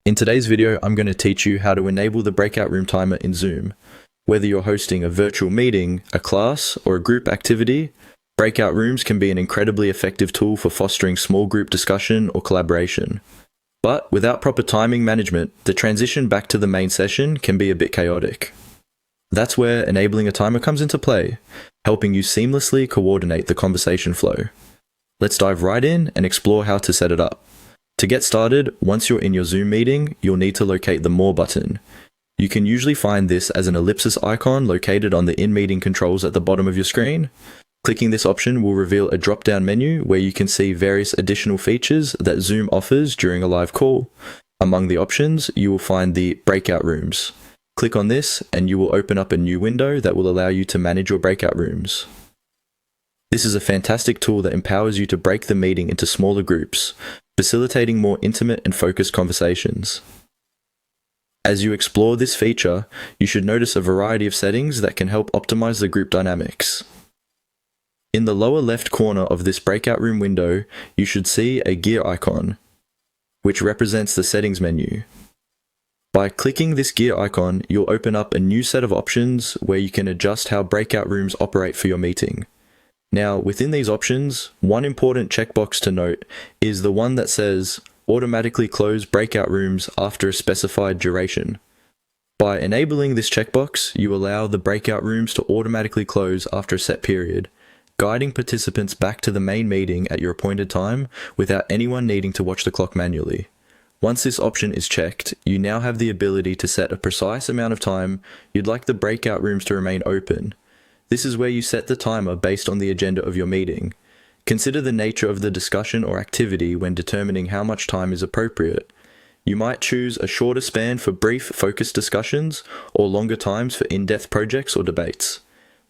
In today's video, I'm going to teach you how to enable the breakout room timer in Zoom. Whether you're hosting a virtual meeting, a class, or a group activity, breakout rooms can be an incredibly effective tool for fostering small group discussion or collaboration. But without proper timing management, the transition back to the main session can be a bit chaotic. That's where enabling a timer comes into play, helping you seamlessly coordinate the conversation flow. Let's dive right in and explore how to set it up. To get started, once you're in your Zoom meeting, you'll need to locate the More button. You can usually find this as an ellipsis icon located on the in-meeting controls at the bottom of your screen. Clicking this option will reveal a drop-down menu where you can see various additional features that Zoom offers during a live call. Among the options, you will find the Breakout Rooms. Click on this and you will open up a new window that will allow you to manage your breakout rooms. This is a fantastic tool that empowers you to break the meeting into smaller groups, facilitating more intimate and focused conversations. As you explore this feature, you should notice a variety of settings that can help optimize the group dynamics. In the lower left corner of this breakout room window, you should see a gear icon, which represents the settings menu. By clicking this gear icon, you'll open up a new set of options where you can adjust how breakout rooms operate for your meeting. Now, within these options, one important checkbox to note is the one that says automatically close breakout rooms after a specified duration. By enabling this checkbox, you allow the breakout rooms to automatically close after a set period, guiding participants back to the main meeting at your appointed time without anyone needing to watch the clock manually. Once this option is checked, you now have the ability to set a precise amount of time you'd like the breakout rooms to remain open. This is where you set the timer based on the agenda of your meeting. Consider the nature of the discussion or activity when determining how much time is appropriate. You might choose a shorter span for brief, focused discussions or longer times for in-depth projects or debates.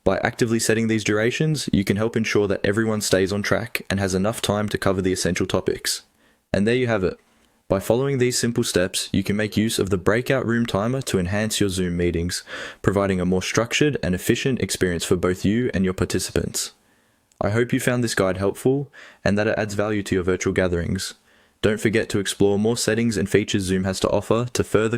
By actively setting these durations, you can help ensure that everyone stays on track and has enough time to cover the essential topics. And there you have it. By following these simple steps, you can make use of the breakout room timer to enhance your Zoom meetings, providing a more structured and efficient experience for both you and your participants. I hope you found this guide helpful and that it adds value to your virtual gatherings. Don't forget to explore more settings and features Zoom has to offer to further